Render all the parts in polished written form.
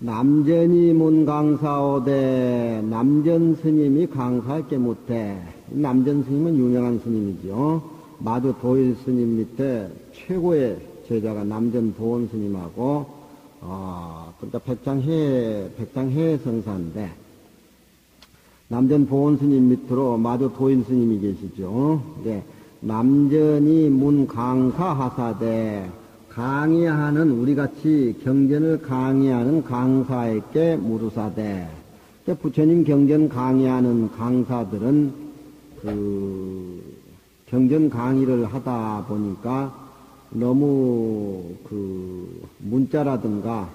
남전이 문강사오되 남전 스님이 강사할게 못해. 남전 스님은 유명한 스님이죠. 마주 도일 스님 밑에 최고의 제자가 남전 보원 스님하고 그러니까 백장해 성사인데 남전 보원 스님 밑으로 마주 도일 스님이 계시죠. 네. 남전이 문강사 하사되 강의하는 우리같이 경전을 강의하는 강사에게 무르사대. 부처님 경전 강의하는 강사들은 그 경전 강의를 하다 보니까 너무 그 문자라든가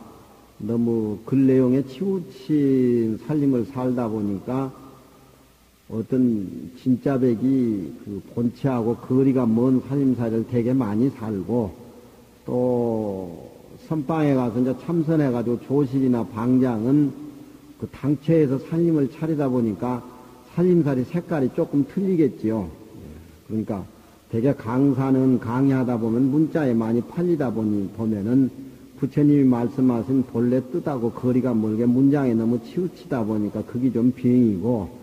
너무 글 내용에 치우친 살림을 살다 보니까 어떤 진짜백이 그 본체하고 거리가 먼 살림살이를 되게 많이 살고 또 선방에 가서 이제 참선해가지고 조실이나 방장은 그 당처에서 살림을 차리다 보니까 살림살이 색깔이 조금 틀리겠지요. 그러니까 되게 강사는 강의하다 보면 문자에 많이 팔리다 보면은 부처님이 말씀하신 본래 뜻하고 거리가 멀게 문장에 너무 치우치다 보니까 그게 좀 병이고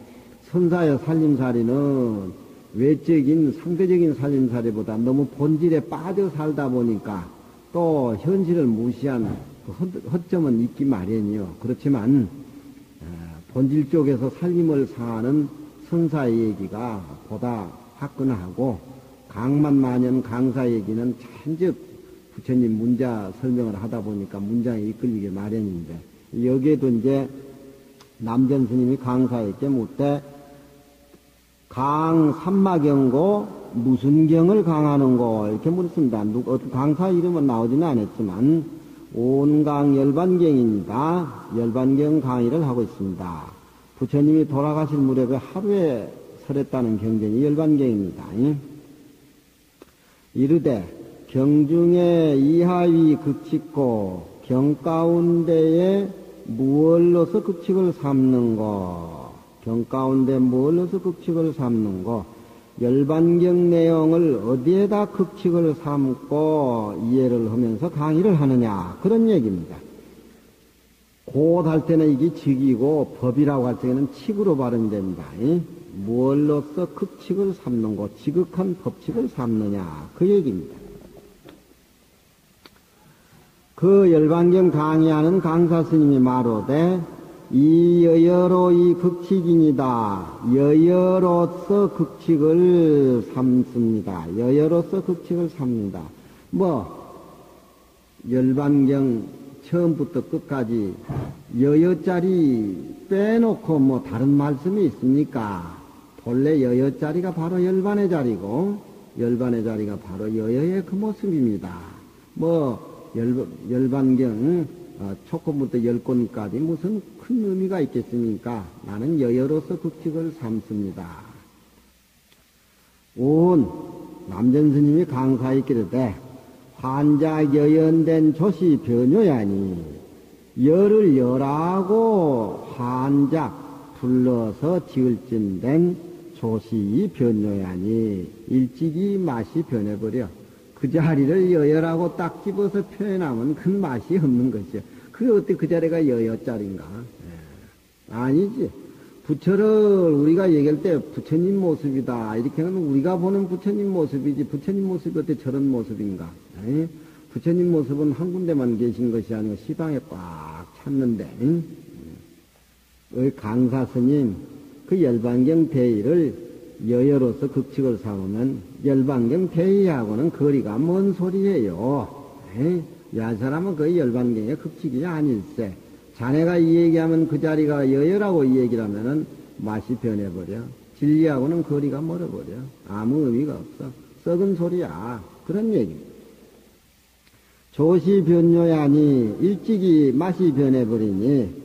선사의 살림살이는 외적인 상대적인 살림살이보다 너무 본질에 빠져 살다 보니까 또 현실을 무시한 허점은 있기 마련이요. 그렇지만 본질 쪽에서 살림을 사는 선사의 얘기가 보다 화끈하고 강만만연 강사 얘기는 잔뜩 부처님 문자 설명을 하다 보니까 문장에 이끌리게 마련인데 여기에도 이제 남전 스님이 강사에게 묻되 강 삼마경고 무슨 경을 강하는고 이렇게 물었습니다. 어떤 강사 이름은 나오지는 않았지만 온강 열반경입니다. 열반경 강의를 하고 있습니다. 부처님이 돌아가실 무렵에 하루에 설했다는 경전이 열반경입니다. 이르되 경중에 이하위 극칙고 경 가운데에 무얼로서 극칙을 삼는고 경 가운데 무얼로서 극칙을 삼는고 열반경 내용을 어디에다 극칙을 삼고 이해를 하면서 강의를 하느냐 그런 얘기입니다. 곧 할 때는 이게 직이고 법이라고 할 때는 칙으로 발음됩니다. 무얼로서 극칙을 삼는고 지극한 법칙을 삼느냐 그 얘기입니다. 그 열반경 강의하는 강사 스님이 말하되 이 여여로 이 극칙이니다. 여여로서 극칙을 삼습니다. 여여로서 극칙을 삼는다. 열반경 처음부터 끝까지 여여자리 빼놓고 다른 말씀이 있습니까? 본래 여여자리가 바로 열반의 자리고 열반의 자리가 바로 여여의 그 모습입니다. 열반경 초권부터 열권까지 무슨 큰 의미가 있겠습니까? 나는 여여로서 극칙을 삼습니다. 온 남전 스님이 강사에 이르되 환자 여연된 조시 변효야니 열을 열하고 환작 불러서 지을진된 조시 변효야니 일찍이 맛이 변해버려. 그 자리를 여여라고 딱 집어서 표현하면 큰 맛이 없는 것이요. 그게 어떻게 그 자리가 여여자리인가? 아니지. 부처를 우리가 얘기할 때 부처님 모습이다. 이렇게 하면 우리가 보는 부처님 모습이지. 부처님 모습이 어떻게 저런 모습인가? 부처님 모습은 한 군데만 계신 것이 아니고 시방에 꽉 찼는데, 강사 스님, 그 열반경 대의를 여여로서 극칙을 삼으면 열반경 대의하고는 거리가 먼 소리예요. 야 사람은 그 열반경의 극칙이 아닐세. 자네가 이 얘기하면 그 자리가 여여라고 이 얘기를 하면은 맛이 변해버려. 진리하고는 거리가 멀어버려. 아무 의미가 없어. 썩은 소리야. 그런 얘기입니다. 조시 변요야니 일찍이 맛이 변해버리니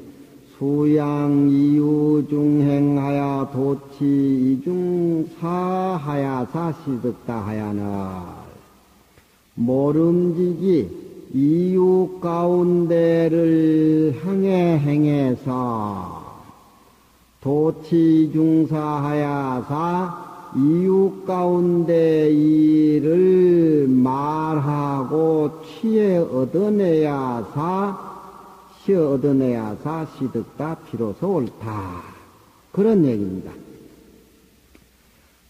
수양 이유 중행하야 도치 이중 사하야 사시득다 하야는 모름지기 이유 가운데를 향해 행해서 도치 중사하야사 이유 가운데 이를 말하고 취해 얻어내야사 시어 얻어내야사 시득다 비로소 옳다. 그런 얘기입니다.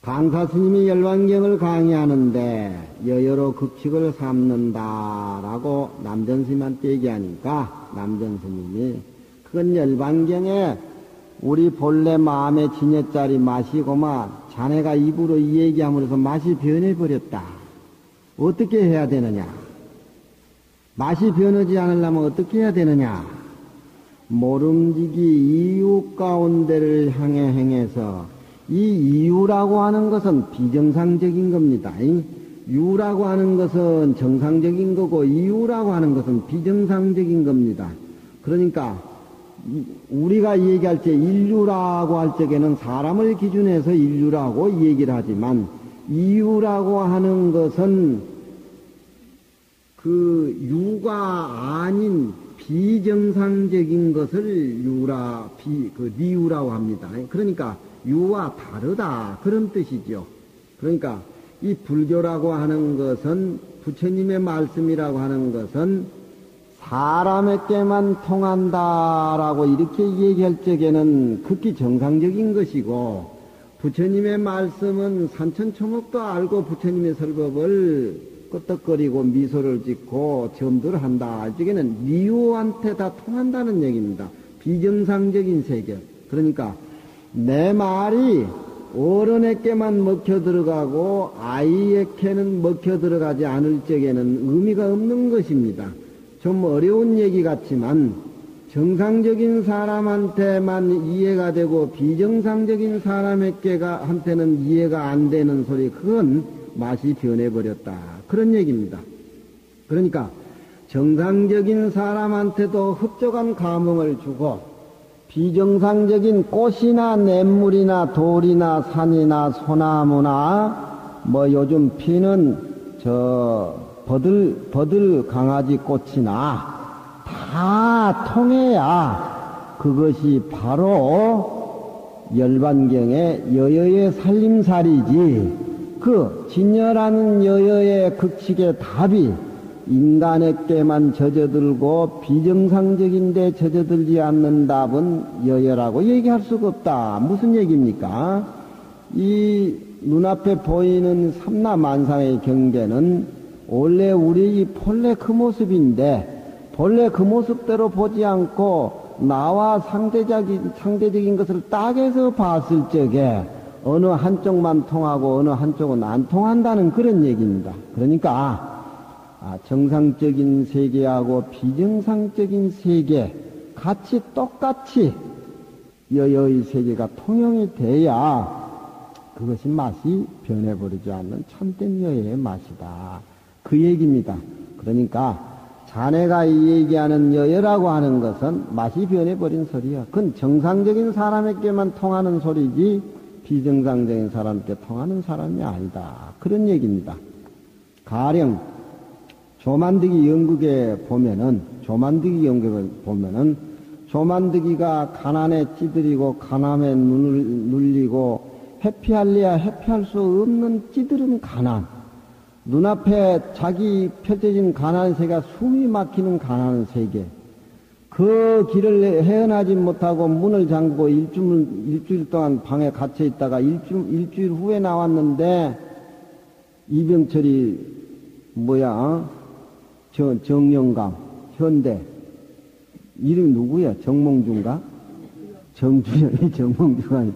강사 스님이 열반경을 강의하는데 여여로 급식을 삼는다라고 남전 스님한테 얘기하니까 남전 스님이 그건 열반경에 우리 본래 마음의 진여짜리 맛이고만 자네가 입으로 이 얘기함으로써 맛이 변해버렸다. 어떻게 해야 되느냐? 맛이 변하지 않으려면 어떻게 해야 되느냐? 모름지기 이유 가운데를 향해 행해서 이 이유라고 하는 것은 비정상적인 겁니다. 유라고 하는 것은 정상적인 거고 이유라고 하는 것은 비정상적인 겁니다. 그러니까 우리가 얘기할 때 인류라고 할 적에는 사람을 기준해서 인류라고 얘기를 하지만 이유라고 하는 것은 그 유가 아닌 비정상적인 것을 니유라고 합니다. 그러니까 유와 다르다 그런 뜻이죠. 그러니까 이 불교라고 하는 것은 부처님의 말씀이라고 하는 것은 사람에게만 통한다라고 이렇게 얘기할 적에는 극히 정상적인 것이고 부처님의 말씀은 산천초목도 알고 부처님의 설법을 끄떡거리고 미소를 짓고 점도를 한다. 이쪽에는 니유한테 다 통한다는 얘기입니다. 비정상적인 세계. 그러니까 내 말이 어른에게만 먹혀 들어가고 아이에게는 먹혀 들어가지 않을 적에는 의미가 없는 것입니다. 좀 어려운 얘기 같지만 정상적인 사람한테만 이해가 되고 비정상적인 사람에게한테는 이해가 안 되는 소리, 그건 맛이 변해버렸다. 그런 얘기입니다. 그러니까 정상적인 사람한테도 흡족한 감흥을 주고 비정상적인 꽃이나 냇물이나 돌이나 산이나 소나무나 뭐 요즘 피는 버들 강아지 꽃이나 다 통해야 그것이 바로 열반경의 여여의 살림살이지. 그 진열하는 여여의 극칙의 답이 인간에게만 젖어들고 비정상적인데 젖어들지 않는 답은 여여라고 얘기할 수가 없다. 무슨 얘기입니까? 이 눈앞에 보이는 삼라만상의 경계는 원래 우리 본래 그 모습인데 본래 그 모습대로 보지 않고 나와 상대적인 것을 딱해서 봤을 적에 어느 한쪽만 통하고 어느 한쪽은 안 통한다는 그런 얘기입니다. 그러니까 정상적인 세계하고 비정상적인 세계 같이 똑같이 여여의 세계가 통용이 돼야 그것이 맛이 변해버리지 않는 참된 여여의 맛이다. 그 얘기입니다. 그러니까 자네가 이 얘기하는 여여라고 하는 것은 맛이 변해버린 소리야. 그건 정상적인 사람에게만 통하는 소리지 비정상적인 사람께 통하는 사람이 아니다. 그런 얘기입니다. 가령 조만득이 연극에 보면은 조만득이가 가난에 찌들이고 가난에 눈을 눌리고 회피할래야 회피할 수 없는 찌들은 가난, 눈앞에 자기 펼쳐진 가난의 세계가 숨이 막히는 가난의 세계, 그 길을 헤어나지 못하고 문을 잠그고 일주일 동안 방에 갇혀 있다가 일주일 후에 나왔는데 이병철이 정영감 현대 이름이 누구야? 정몽주인가? 정주영이 정몽주가 아니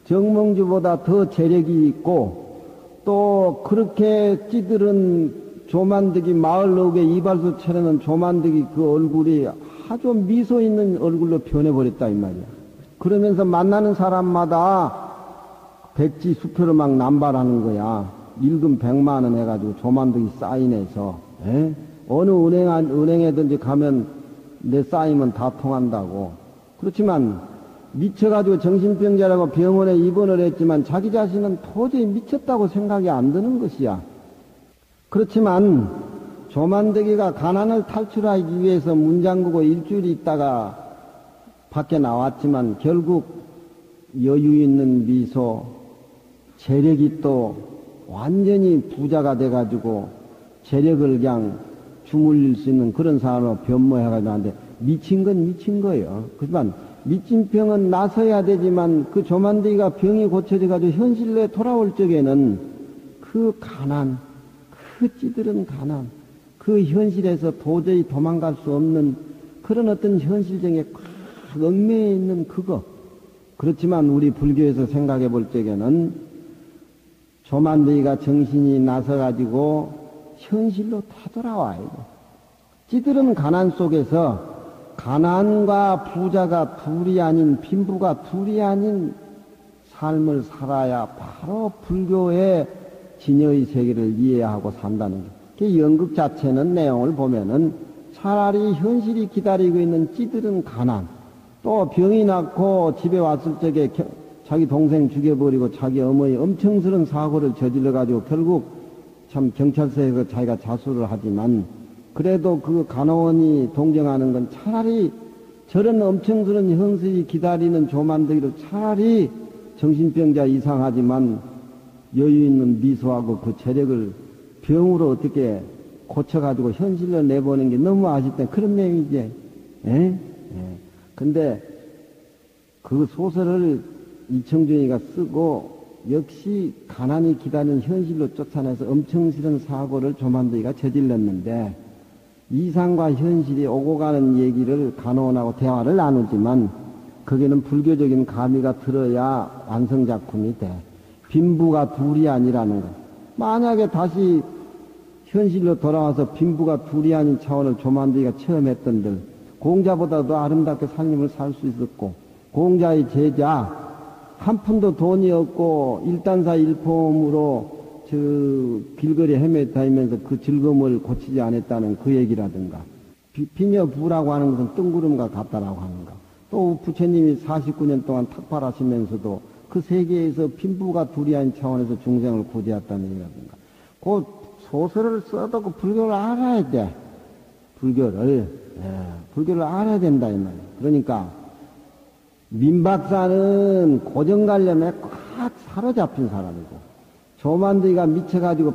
정몽주보다 더 재력이 있고 또 그렇게 찌들은 조만득이 마을 옥에 이발소 차려놓은 조만득이 그 얼굴이 아주 미소 있는 얼굴로 변해버렸다 이 말이야. 그러면서 만나는 사람마다 백지 수표를 막 남발하는 거야. 일금 100만 원 해가지고 조만득이 사인해서 어느 은행에든지 가면 내 사인은 다 통한다고. 그렇지만 미쳐가지고 정신병자라고 병원에 입원을 했지만 자기 자신은 도저히 미쳤다고 생각이 안 드는 것이야. 그렇지만 조만득이가 가난을 탈출하기 위해서 문 잠그고 일주일 있다가 밖에 나왔지만 결국 여유 있는 미소, 재력이 또 완전히 부자가 돼가지고 재력을 그냥 주물릴 수 있는 그런 사람으로 변모해가지고 하는데 미친 건 미친 거예요. 하지만 미친 병은 나서야 되지만 그 조만대기가 병이 고쳐져가지고 현실로 돌아올 적에는 그 가난, 그 찌들은 가난, 그 현실에서 도저히 도망갈 수 없는 그런 어떤 현실정에 꽉 얽매여 있는 그거. 그렇지만 우리 불교에서 생각해 볼 적에는 조만대기가 정신이 나서가지고 현실로 다 돌아와야 돼. 찌들은 가난 속에서 가난과 부자가 둘이 아닌, 빈부가 둘이 아닌 삶을 살아야 바로 불교의 진여의 세계를 이해하고 산다는 거. 그 연극 자체는 내용을 보면은 차라리 현실이 기다리고 있는 찌들은 가난, 또 병이 났고 집에 왔을 적에 자기 동생 죽여버리고 자기 어머니 엄청스러운 사고를 저질러가지고 결국 참 경찰서에서 자기가 자수를 하지만 그래도 그 간호원이 동정하는 건 차라리 저런 엄청스러운 현실이 기다리는 조만대기로 차라리 정신병자 이상하지만 여유 있는 미소하고 그 체력을 병으로 어떻게 고쳐가지고 현실로 내보는 게 너무 아쉽다. 그런 내용이지. 예? 근데 그 소설을 이청준이가 쓰고 역시 가난이 기다리는 현실로 쫓아내서 엄청스러운 사고를 조만대기가 저질렀는데 이상과 현실이 오고 가는 얘기를 간호원하고 대화를 나누지만 거기는 불교적인 가미가 들어야 완성작품이 돼. 빈부가 둘이 아니라는 거. 만약에 다시 현실로 돌아와서 빈부가 둘이 아닌 차원을 조만대기가 처음 했던들 공자보다도 아름답게 삶을 살 수 있었고 공자의 제자 한 푼도 돈이 없고 일단사 일폼으로 저 길거리 헤매다니면서 그 즐거움을 고치지 않았다는 그 얘기라든가 비녀부라고 하는 것은 뜬구름과 같다라고 하는가 또 부처님이 49년 동안 탁발하시면서도 그 세계에서 빈부가 둘이 아닌 차원에서 중생을 구제했다는 얘기라든가 그 소설을 써도 그 불교를 알아야 돼. 불교를 알아야 된다 이 말이야. 그러니까 민박사는 고정관념에 꽉 사로잡힌 사람이고 조만대기가 미쳐가지고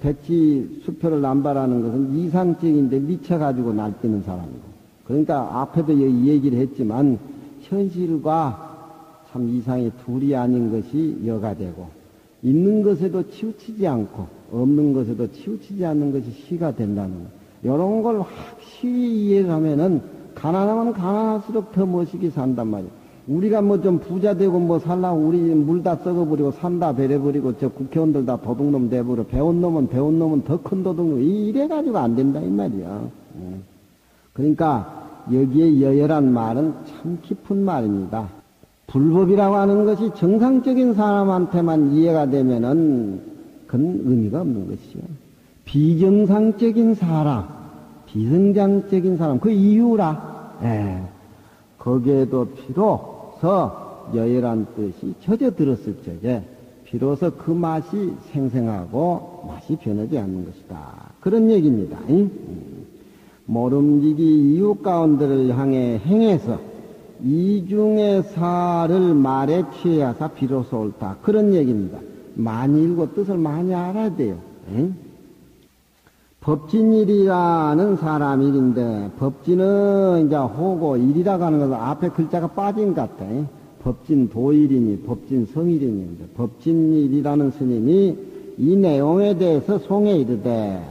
백지 수표를 남발하는 것은 이상적인데 미쳐가지고 날뛰는 사람이고 그러니까 앞에도 이 얘기를 했지만 현실과 참 이상이 둘이 아닌 것이 여가 되고 있는 것에도 치우치지 않고 없는 것에도 치우치지 않는 것이 시가 된다는 것. 이런 걸 확실히 이해를 하면은 가난하면 가난할수록 더 멋있게 산단 말이야. 우리가 뭐 좀 부자 되고 뭐 살라고 우리 물 다 썩어버리고 산 다 베려버리고 저 국회의원들 다 도둑놈 돼버려. 배운 놈은 더 큰 도둑놈. 이래가지고 안 된다 이 말이야. 그러니까 여기에 여열한 말은 참 깊은 말입니다. 불법이라고 하는 것이 정상적인 사람한테만 이해가 되면은 그건 의미가 없는 것이요. 비정상적인 사람, 비성장적인 사람, 그 이유라. 거기에도 비로소 여열한 뜻이 젖어들었을 적에 비로소 그 맛이 생생하고 맛이 변하지 않는 것이다. 그런 얘기입니다. 모름지기 이유 가운데를 향해 행해서 이중의 사를 말에 취하사 비로소 옳다. 그런 얘기입니다. 많이 읽고 뜻을 많이 알아야 돼요. 법진일이라는 사람 일인데 법진은 이제 호고 일이라고 하는 것은 앞에 글자가 빠진 것 같아. 법진 도일이니 법진 성일이니 법진일이라는 스님이 이 내용에 대해서 송해 이르되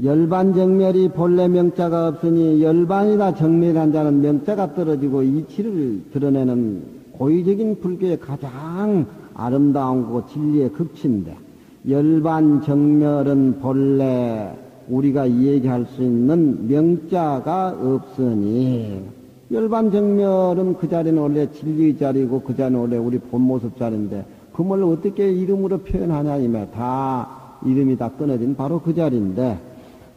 열반정멸이 본래 명자가 없으니 열반이다 정멸한 자는 명자가 떨어지고 이치를 드러내는 고의적인 불교의 가장 아름다운 거고 진리의 극치인데 열반정멸은 본래 우리가 얘기할 수 있는 명자가 없으니 열반정멸은 그 자리는 원래 진리의 자리고 그 자리는 원래 우리 본모습 자리인데 그 뭘 어떻게 이름으로 표현하냐 이말 다 이름이 다 끊어진 바로 그 자리인데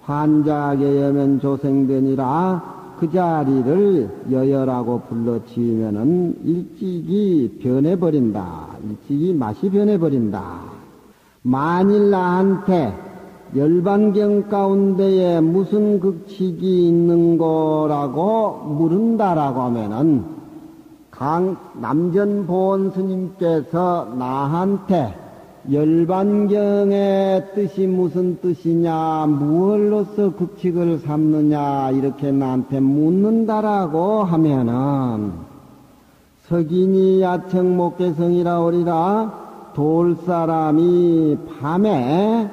환자하게 여면 조생되니라 그 자리를 여열하고 불러 지으면은 일찍이 변해버린다. 일찍이 맛이 변해버린다. 만일 나한테 열반경 가운데에 무슨 극칙이 있는 거라고 물은다라고 하면은 남전보원 스님께서 나한테 열반경의 뜻이 무슨 뜻이냐, 무얼로서 급칙을 삼느냐, 이렇게 나한테 묻는다라고 하면은, 석인이 야청 목계성이라 오리라, 돌사람이 밤에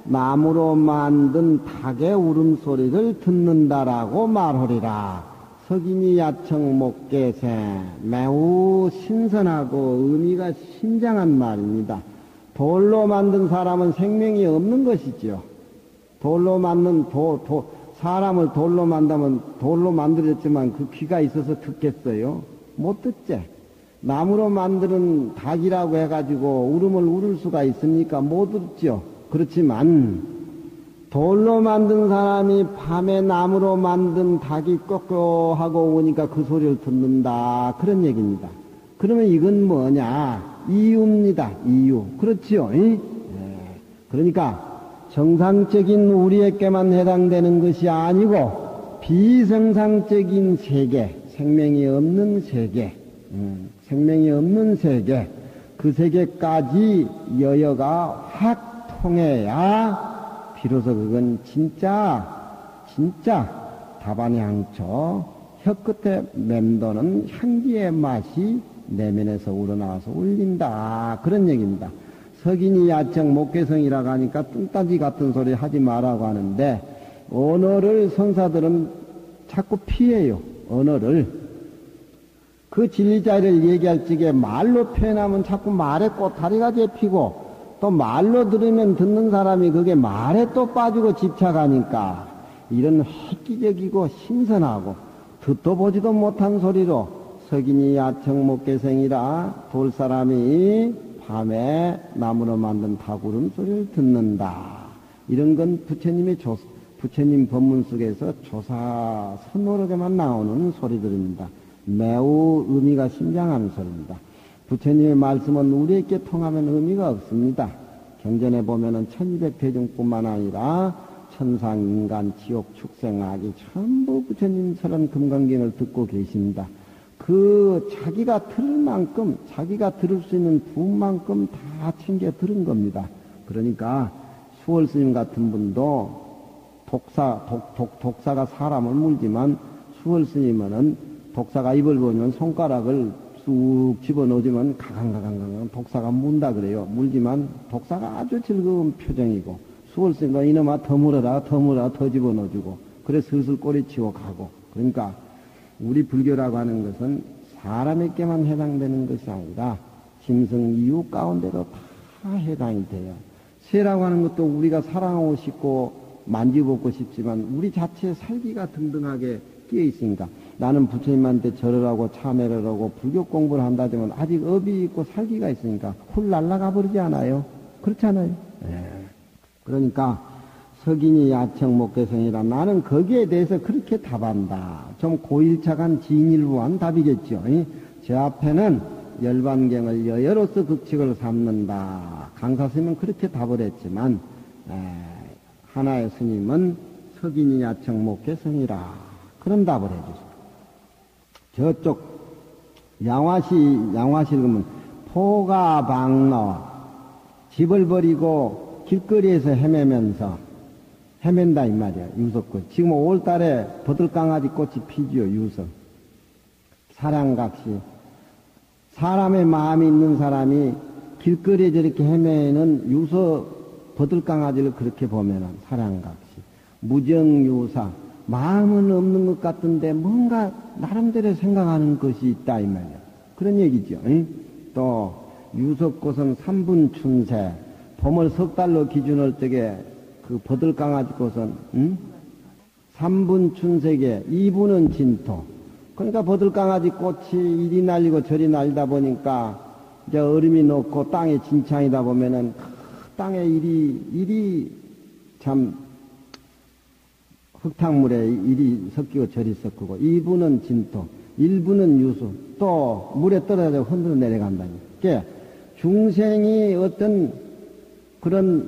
나무로 만든 닭의 울음소리를 듣는다라고 말하리라. 석인이 야청 목계생, 매우 신선하고 의미가 심장한 말입니다. 돌로 만든 사람은 생명이 없는 것이죠. 돌로 만든 사람을 돌로 만들면 돌로 만들었지만 그 귀가 있어서 듣겠어요? 못 듣지. 나무로 만드는 닭이라고 해가지고 울음을 울을 수가 있습니까? 못 듣죠. 그렇지만 돌로 만든 사람이 밤에 나무로 만든 닭이 꼬꼬하고 오니까 그 소리를 듣는다. 그런 얘기입니다. 그러면 이건 뭐냐? 이유입니다. 이유. 그렇지요? 네. 그러니까 정상적인 우리에게만 해당되는 것이 아니고 비정상적인 세계, 생명이 없는 세계, 생명이 없는 세계, 그 세계까지 여여가 확 통해야 비로소 그건 진짜 다반향초 혀끝에 맴도는 향기의 맛이 내면에서 우러나와서 울린다. 그런 얘기입니다. 석인이 야청 목계성이라고 하니까 뚱따지 같은 소리 하지 말라고 하는데, 언어를 선사들은 자꾸 피해요. 언어를. 그 진리자를 얘기할 적에 말로 표현하면 자꾸 말에 꼬다리가 잡히고, 또 말로 들으면 듣는 사람이 그게 말에 또 빠지고 집착하니까, 이런 획기적이고 신선하고 듣도 보지도 못한 소리로 석인이 야청 목계생이라 돌사람이 밤에 나무로 만든 닭울음 소리를 듣는다. 이런 건 부처님 법문 속에서 조사 선호록에만 나오는 소리들입니다. 매우 의미가 심장한 소리입니다. 부처님의 말씀은 우리에게 통하면 의미가 없습니다. 경전에 보면은 1200대중뿐만 아니라 천상, 인간, 지옥, 축생아기 전부 부처님처럼 금강경을 듣고 계십니다. 그 자기가 들을 만큼, 자기가 들을 수 있는 부만큼 다 챙겨 들은 겁니다. 그러니까 수월 스님 같은 분도 독사가 사람을 물지만 수월 스님은 독사가 입을 벌면 손가락을 쑥 집어넣으면 가강가강 독사가 문다 그래요. 물지만 독사가 아주 즐거운 표정이고, 수월 스님도 이놈아 더 물어라 더 집어넣어주고, 그래 슬슬 꼬리치고 가고. 그러니까 우리 불교라고 하는 것은 사람에게만 해당되는 것이 아니라 짐승 이유 가운데도 다 해당이 돼요. 새라고 하는 것도 우리가 사랑하고 싶고 만지보고 싶지만 우리 자체의 살기가 등등하게 끼어 있으니까, 나는 부처님한테 절을 하고 참회를 하고 불교 공부를 한다지만 아직 업이 있고 살기가 있으니까 훌 날아가 버리지 않아요? 그렇잖아요. 네. 그러니까 석인이 야청 목계성이라, 나는 거기에 대해서 그렇게 답한다. 좀 고일착한 진일무한 답이겠죠. 제 앞에는 열반경을 여여로서 극칙을 삼는다. 강사스님은 그렇게 답을 했지만, 하나의 스님은 석인이 야청 목계성이라 그런 답을 해주세요. 저쪽 양화시 그러면 포가 방로, 집을 버리고 길거리에서 헤맨다 이 말이야. 유석꽃. 지금 5월달에 버들강아지 꽃이 피지요. 유석. 사랑각시. 사람의 마음이 있는 사람이 길거리에 저렇게 헤매는 유석 버들강아지를 그렇게 보면은 사랑각시. 무정유사. 마음은 없는 것 같은데 뭔가 나름대로 생각하는 것이 있다 이 말이야. 그런 얘기죠. 또 유석꽃은 3분 춘새. 봄을 석 달로 기준할 적에 그 버들강아지 꽃은 3분 춘색에 2분은 진토. 그러니까 버들강아지 꽃이 이리 날리고 저리 날리다 보니까 이제 얼음이 녹고 땅에 진창이다 보면은 땅에 이리 참 흙탕물에 이리 섞이고 저리 섞이고, 2분은 진토, 1분은 유수, 또 물에 떨어져 흔들어 내려간다니. 그러니까 중생이 어떤 그런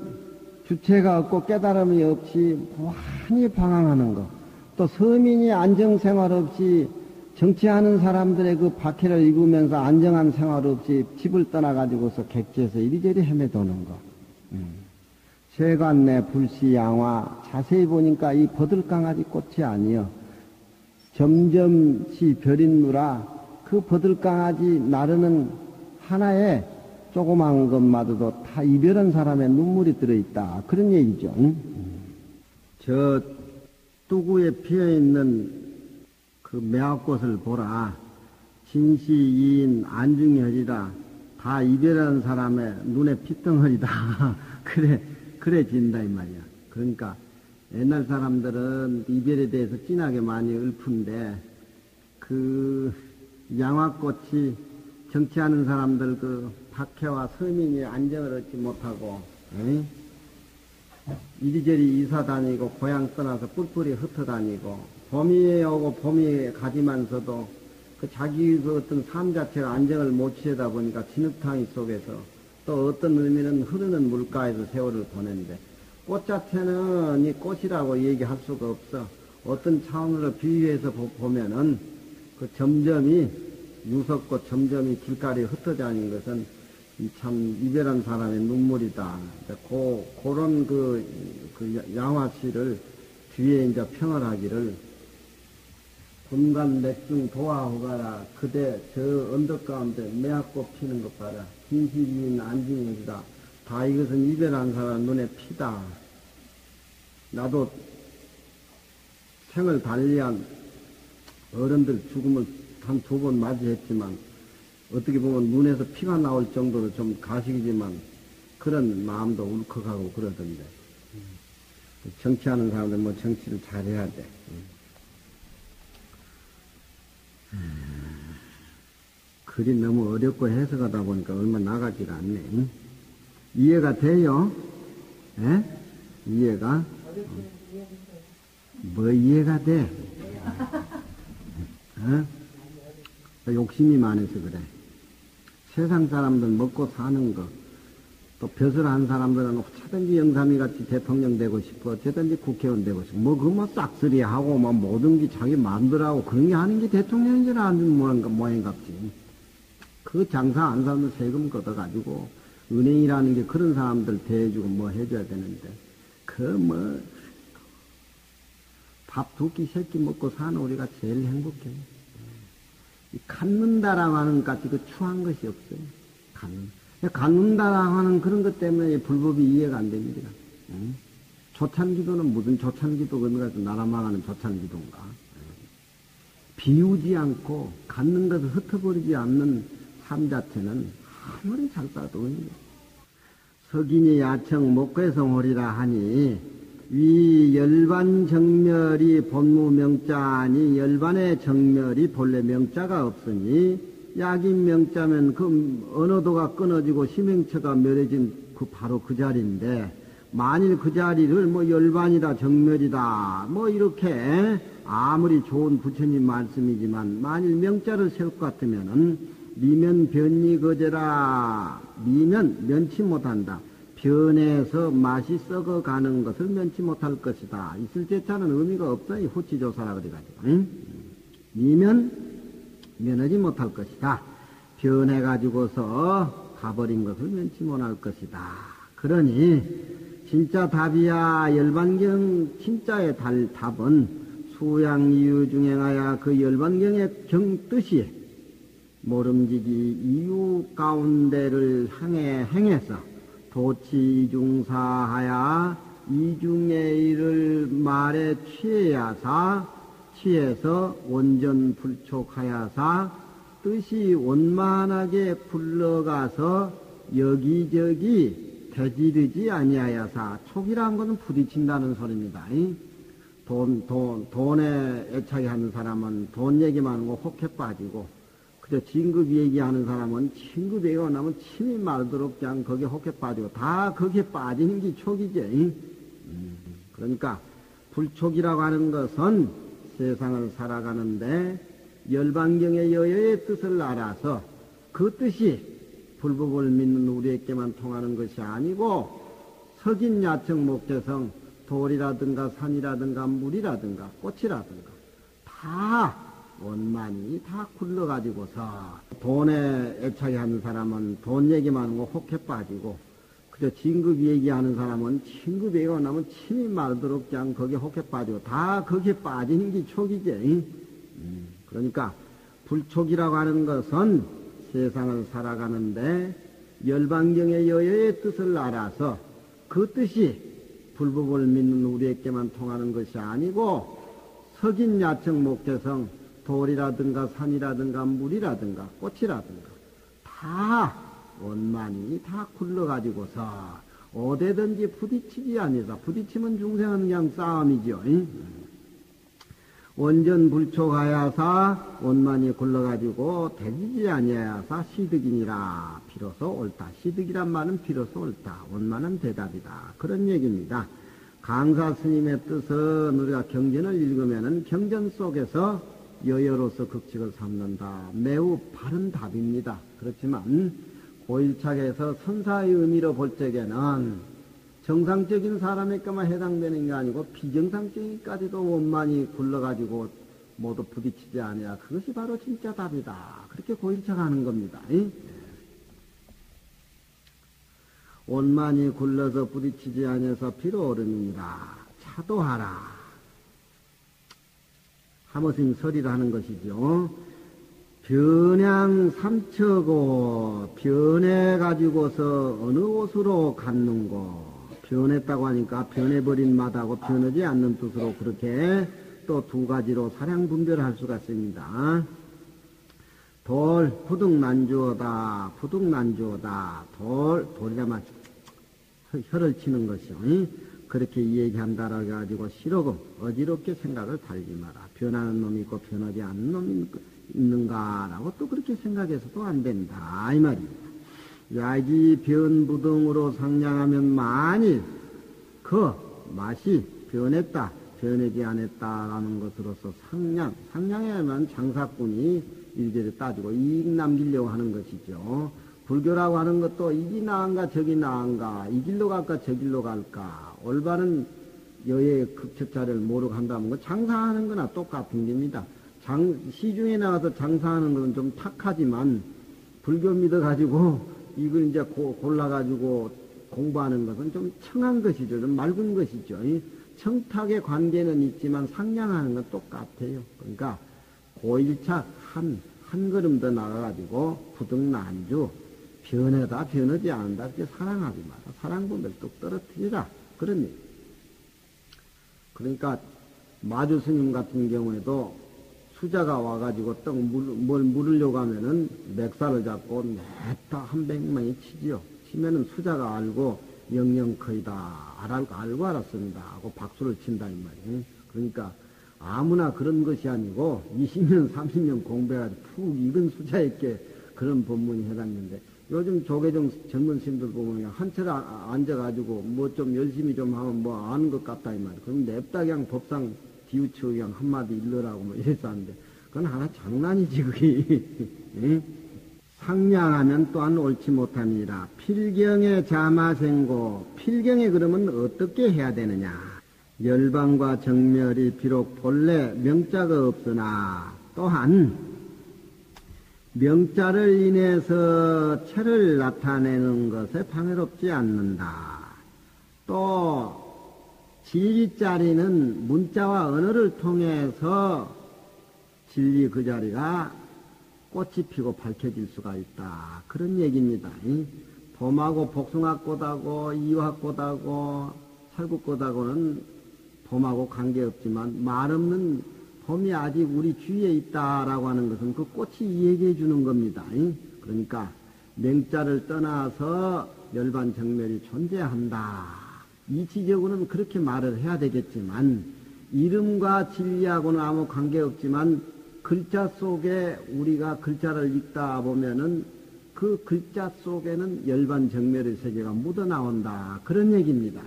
주체가 없고 깨달음이 없이 무한히 방황하는 것, 또 서민이 안정생활 없이 정치하는 사람들의 그 박해를 입으면서 안정한 생활 없이 집을 떠나가지고서 객지에서 이리저리 헤매도는 거. 세간내 불시양화 자세히 보니까 이 버들강아지 꽃이 아니여 점점시 별인누라 그 버들강아지 나르는 하나에 조그만 것마저도 다 이별한 사람의 눈물이 들어있다. 그런 얘기죠. 저 뚜구에 피어있는 그 매화꽃을 보라. 진시이인 안중이허리라. 다 이별한 사람의 눈에 피덩허리다. 그래 진다 이 말이야. 그러니까 옛날 사람들은 이별에 대해서 진하게 많이 읊은데 그 양화꽃이 정치하는 사람들 그 박해와 서민이 안정을 얻지 못하고 에이? 이리저리 이사 다니고 고향 떠나서 뿔뿔이 흩어다니고 봄이 오고 봄이 가지만서도 그 자기 그 어떤 삶 자체가 안정을 못 취하다 보니까 진흙탕이 속에서 또 어떤 의미는 흐르는 물가에서 세월을 보내는데 꽃 자체는 이 꽃이라고 얘기할 수가 없어. 어떤 차원으로 비유해서 보면은 그 점점이 유석꽃 점점이 길가리에 흩어져 있는 것은 참 이별한 사람의 눈물이다. 그런 그 양화시를 뒤에 이제 평을 하기를 분간 맥중 도화호가라 그대 저 언덕 가운데 매화꽃 피는 것 봐라. 진실인 안중이다. 다 이것은 이별한 사람 눈에 피다. 나도 생을 달리한 어른들 죽음을 한 2번 맞이했지만 어떻게 보면 눈에서 피가 나올 정도로 좀 가식이지만 그런 마음도 울컥하고 그러던데. 정치하는 사람들 뭐 정치를 잘해야 돼. 글이 너무 어렵고 해석하다 보니까 얼마 나가지가 않네. 응? 이해가 돼요? 에? 이해가? 뭐 이해가 돼? 욕심이 많아서 그래. 세상 사람들 먹고 사는 거, 또 벼슬 한 사람들은 어쩌든지 영삼이 같이 대통령 되고 싶어, 어쩌든지 국회의원 되고 싶어. 뭐 싹쓸이 하고, 모든 게 자기 마음대로 하고, 그런 게 하는 게 대통령인 줄 아는 모양 같지. 그 장사 안 사면 세금 걷어가지고, 은행이라는 게 그런 사람들 대해주고 뭐 해줘야 되는데, 밥 2끼 3끼 먹고 사는 우리가 제일 행복해. 갖는다라고 하는 같이 그 추한 것이 없어요. 갖는다라고 하는 그런 것 때문에 불법이 이해가 안 됩니다. 응? 조찬기도는 무슨 조찬기도가 가지고 나라 망하는 조찬기도인가? 비우지 않고 갖는 것을 흩어버리지 않는 삶 자체는 아무리 잘 따도 석인이 야청 목괴성홀이라 하니 위 열반 정멸이 본무 명자니 열반의 정멸이 본래 명자가 없으니 약인 명자면 그 언어도가 끊어지고 심행처가 멸해진 그 바로 그 자리인데 만일 그 자리를 뭐 열반이다 정멸이다 뭐 이렇게 아무리 좋은 부처님 말씀이지만 만일 명자를 세울 것 같으면은 미면 변리 거제라 미면 면치 못한다. 변해서 맛이 썩어가는 것을 면치 못할 것이다. 있을 제차는 의미가 없어. 이 후치조사라 그래가지고. 응? 미면 면하지 못할 것이다. 변해가지고서 가버린 것을 면치 못할 것이다. 그러니 진짜 답이야 열반경 진짜의 답은 수양이유 중행하여 그 열반경의 뜻이 모름지기 이유 가운데를 향해 행해서 도치이중사하야 이중의 일을 말에 취해서 원전 불촉하야사 뜻이 원만하게 굴러가서 여기저기 대지르지 아니하야사 촉이라는 것은 부딪힌다는 소리입니다. 돈에 애착이 하는 사람은 돈 얘기만 하고 혹해 빠지고 그저 진급 얘기하는 사람은 진급 얘기가 나면 침이 마르도록 그냥 거기에 혹해 빠지고 다 거기에 빠지는 게 촉이지. 그러니까 불촉이라고 하는 것은 세상을 살아가는데 열반경의 여여의 뜻을 알아서 그 뜻이 불법을 믿는 우리에게만 통하는 것이 아니고 석인 야청 목재성 돌이라든가 산이라든가 물이라든가 꽃이라든가 다 원만히 다 굴러가지고서 돈에 애착이 하는 사람은 돈 얘기만 하는 거 혹해 빠지고 그저 진급 얘기하는 사람은 진급 얘기가 나면 침이 마르도록 그냥 거기에 혹해 빠지고 다 거기에 빠지는 게 촉이지. 그러니까 불촉이라고 하는 것은 세상을 살아가는데 열반경의 여여의 뜻을 알아서 그 뜻이 불법을 믿는 우리에게만 통하는 것이 아니고 석인 야청 목재성 돌이라든가 산이라든가 물이라든가 꽃이라든가 다 원만히 다 굴러가지고서 어디든지 부딪히지 아니라 부딪히면 중생은 그냥 싸움이죠. 원전 불촉하야사 원만히 굴러가지고 대지지 아니하야사 시득이니라. 비로소 옳다. 시득이란 말은 비로소 옳다. 원만한 대답이다. 그런 얘기입니다. 강사 스님의 뜻은 우리가 경전을 읽으면은 경전 속에서 여여로서 극칙을 삼는다. 매우 바른 답입니다. 그렇지만 고일착에서 선사의 의미로 볼 적에는 정상적인 사람에게만 해당되는 게 아니고 비정상적인까지도 원만히 굴러가지고 모두 부딪히지 않아야 그것이 바로 진짜 답이다. 그렇게 고일착하는 겁니다. 원만히 굴러서 부딪히지 않아서 비로 오름이니라. 차도하라. 하모스님 설이라 하는 것이죠. 변양 삼처고 변해가지고서 어느 곳으로 갔는고. 변했다고 하니까 변해버린 마다고 변하지 않는 뜻으로 그렇게 또 두 가지로 사량 분별할 수가 있습니다. 부득난주어다. 돌이라만 혀를 치는 것이요. 그렇게 얘기한다라고 해가지고 싫어금 어지럽게 생각을 달지 마라. 변하는 놈이 있고 변하지 않는 놈이 있는가라고 또 그렇게 생각해서도 안 된다. 이 말입니다. 야지 변부등으로 상냥하면 만일 그 맛이 변했다, 변하지 않았다라는 것으로서 상냥하면 장사꾼이 일제를 따지고 이익 남기려고 하는 것이죠. 불교라고 하는 것도 이기 나은가 저기 나은가, 이 길로 갈까 저 길로 갈까, 올바른 여의 극처자를 모르고 한다는 건 장사하는 거나 똑같은 겁니다. 시중에 나가서 장사하는 것은 좀 탁하지만 불교 믿어가지고 이걸 이제 골라가지고 공부하는 것은 좀 청한 것이죠. 좀 맑은 것이죠. 청탁의 관계는 있지만 상냥하는 건 똑같아요. 그러니까 고일착 한 걸음 더 나가가지고 부득난주 변하다 변하지 않는다 이렇게 사랑하지 마라. 사랑분들 뚝 떨어뜨리라. 그런 얘기. 그러니까 마주 스님 같은 경우에도 수자가 와가지고 뭘 물으려고 하면은 맥살을 잡고 냅다 한 백명이 치지요. 치면은 수자가 알고 영영커이다. 알고 알았습니다. 하고 박수를 친다 이 말이에요. 그러니까 아무나 그런 것이 아니고 20년 30년 공부해가지고 푹 익은 수자에게 그런 법문이 해당되는데 요즘 조계종 젊은 스님들 보면 한 채를 앉아가지고 뭐 좀 열심히 좀 하면 뭐 아는 것 같다 이 말이에요. 그럼 냅다 그냥 법상 기우치고 그냥 한마디 일러라고 뭐 이래서 하는데 그건 하나 장난이지 그게. 상냥하면 또한 옳지 못함이라. 필경의 자마생고. 필경에 그러면 어떻게 해야 되느냐. 열반과 정멸이 비록 본래 명자가 없으나 또한 명자를 인해서 체를 나타내는 것에 방해롭지 않는다. 또 진리자리는 문자와 언어를 통해서 진리 그 자리가 꽃이 피고 밝혀질 수가 있다. 그런 얘기입니다. 봄하고 복숭아꽃하고 이화꽃하고 살구꽃하고는 봄하고 관계없지만 말없는 봄이 아직 우리 주위에 있다라고 하는 것은 그 꽃이 얘기해 주는 겁니다. 그러니까 맹자를 떠나서 열반 정멸이 존재한다. 이치적으로는 그렇게 말을 해야 되겠지만 이름과 진리하고는 아무 관계없지만 글자 속에 우리가 글자를 읽다 보면은 그 글자 속에는 열반 정멸의 세계가 묻어나온다. 그런 얘기입니다.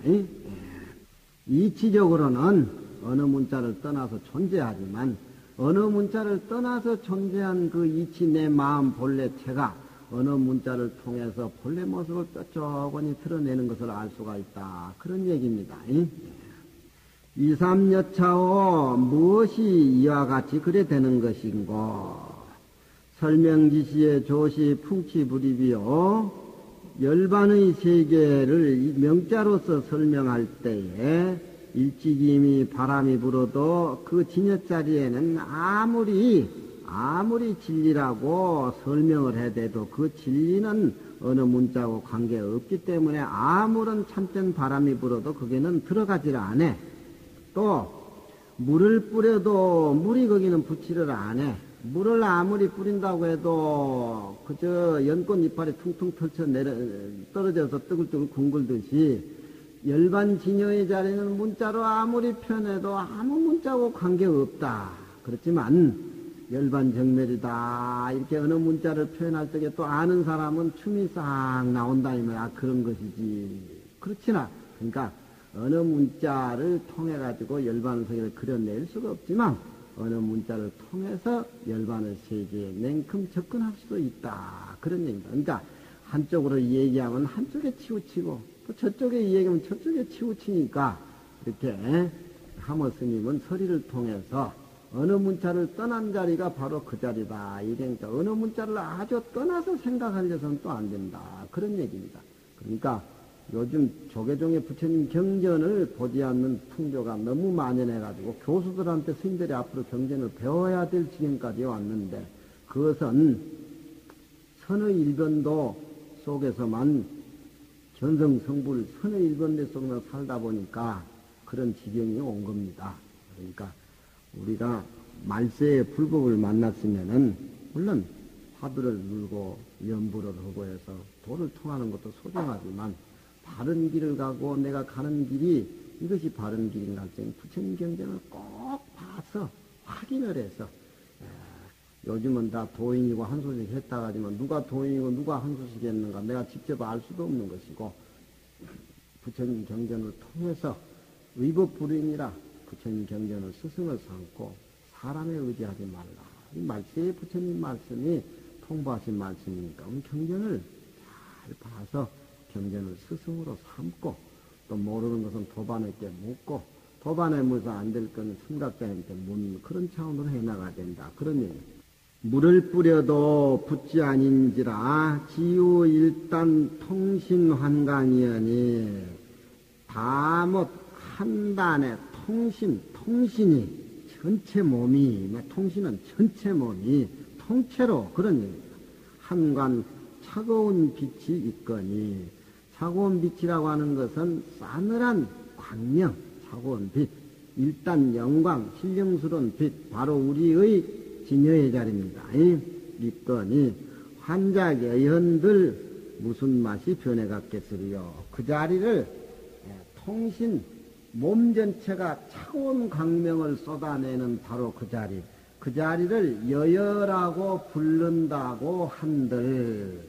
이치적으로는 어느 문자를 떠나서 존재하지만 어느 문자를 떠나서 존재한 그 이치 내 마음 본래체가 어느 문자를 통해서 본래 모습을 뾰족하니 드러내는 것을 알 수가 있다. 그런 얘기입니다. 이삼여차오 무엇이 이와 같이 그래 되는 것인고 설명지시의 조시 풍치불입이요 열반의 세계를 명자로서 설명할 때에 일찍이미 바람이 불어도 그 진여자리에는 아무리 진리라고 설명을 해대도 그 진리는 어느 문자하고 관계없기 때문에 아무런 참된 바람이 불어도 거기는 들어가지를 않아. 또 물을 뿌려도 물이 거기는 붙지를 않아. 물을 아무리 뿌린다고 해도 그저 연꽃 이파리 퉁퉁 털쳐 떨어져서 뜨글뜨글 둥글듯이 열반 진여의 자리는 문자로 아무리 표현해도 아무 문자하고 관계없다. 그렇지만 열반 정멸이다 이렇게 어느 문자를 표현할 적에 또 아는 사람은 춤이 싹 나온다 이 말이야. 그런 것이지. 그렇지나 그러니까 어느 문자를 통해 가지고 열반의 세계를 그려낼 수가 없지만 어느 문자를 통해서 열반의 세계에 냉큼 접근할 수도 있다. 그런 얘기입니다. 그러니까 한쪽으로 얘기하면 한쪽에 치우치고 또 저쪽에 얘기하면 저쪽에 치우치니까 이렇게 하모 스님은 서리를 통해서 어느 문자를 떠난 자리가 바로 그 자리다. 이러니까 어느 문자를 아주 떠나서 생각하려서는 또 안 된다. 그런 얘기입니다. 그러니까 요즘 조계종의 부처님 경전을 보지 않는 풍조가 너무 만연해가지고 교수들한테 스님들이 앞으로 경전을 배워야 될 지경까지 왔는데 그것은 선의 일변도 속에서만 견성성불 선의 일변도 속에서 살다 보니까 그런 지경이 온 겁니다. 그러니까 우리가 말세의 불법을 만났으면은 물론 화두를 물고 연부를 하고 해서 도를 통하는 것도 소중하지만 바른 길을 가고 내가 가는 길이 이것이 바른 길인가 할 때 부처님 경전을 꼭 봐서 확인을 해서 요즘은 다 도인이고 한소식 했다 하지만 누가 도인이고 누가 한소식 했는가 내가 직접 알 수도 없는 것이고 부처님 경전을 통해서 의법불인이라 부처님 경전을 스승을 삼고 사람에 의지하지 말라. 이 말세의 부처님 말씀이 통보하신 말씀이니까 경전을 잘 봐서 경전을 스승으로 삼고 또 모르는 것은 도반에게 묻고 도반에 묻어서 안 될 건 승각자한테 묻는 그런 차원으로 해나가야 된다. 그런 얘기. 물을 뿌려도 붙지 아닌지라 지우 일단 통신환강이여니 다못 한 단에 통신이 전체 몸이 통신은 전체 몸이 통째로 그런 얘기입니다. 한관 차가운 빛이 있거니 차가운 빛이라고 하는 것은 싸늘한 광명, 차가운 빛, 일단 영광, 신령스러운 빛, 바로 우리의 진여의 자리입니다. 있거니 환자여현들 무슨 맛이 변해갔겠으리요. 그 자리를 통신, 몸 전체가 차가운 광명을 쏟아내는 바로 그 자리, 그 자리를 여여라고 부른다고 한들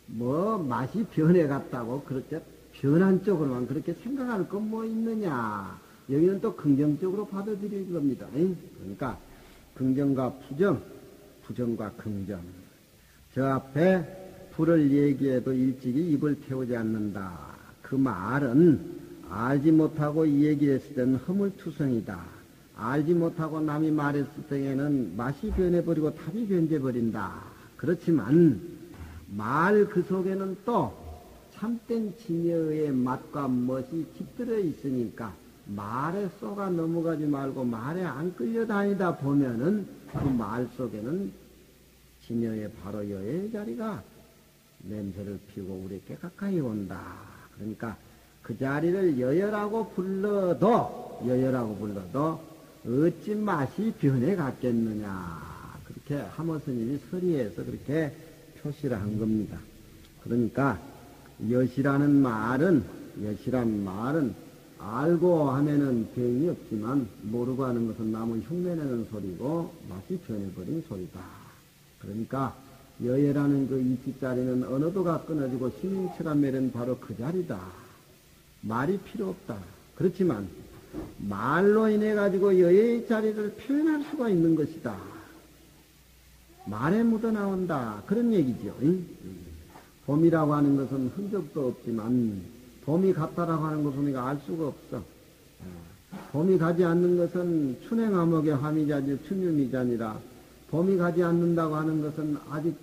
맛이 변해갔다고 그렇게 변한 쪽으로만 그렇게 생각할 건 뭐 있느냐. 여기는 또 긍정적으로 받아들일 겁니다. 그러니까 긍정과 부정, 부정과 긍정. 저 앞에 불을 얘기해도 일찍이 입을 태우지 않는다. 그 말은 알지 못하고 이 얘기를 했을 때는 허물투성이다. 알지 못하고 남이 말했을 때에는 맛이 변해버리고 답이 변해버린다. 그렇지만 말 그 속에는 또 참된 진여의 맛과 멋이 깃들어 있으니까 말에 쏘가 넘어가지 말고 말에 안 끌려다니다 보면은 그 말 속에는 진여의 바로 여의 자리가 냄새를 피우고 우리에게 가까이 온다. 그러니까 그 자리를 여여라고 불러도 어찌 맛이 변해 갔겠느냐. 그렇게 하모 스님이 서리에서 그렇게 표시를 한 겁니다. 그러니까 여시란 말은 알고 하면은 병이 없지만 모르고 하는 것은 남을 흉내내는 소리고 맛이 변해버린 소리다. 그러니까 여예라는 그 이치자리는 언어도가 끊어지고 신명체가 매는 바로 그 자리다. 말이 필요 없다. 그렇지만 말로 인해 가지고 여예의 자리를 표현할 수가 있는 것이다. 말에 묻어나온다. 그런 얘기죠. 봄이라고 하는 것은 흔적도 없지만 봄이 같다라고 하는 것은 우리가 알 수가 없어. 봄이 가지 않는 것은 춘행암흑의 화미자지 춘유미자니라. 봄이 가지 않는다고 하는 것은 아직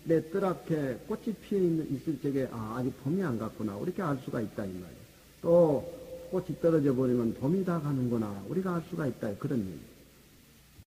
내 뜰앞에 꽃이 피어 있을 적에 아직 봄이 안 갔구나 이렇게 알 수가 있다 이 말이야. 또 꽃이 떨어져 버리면 봄이 다 가는구나 우리가 알 수가 있다 그런 얘기.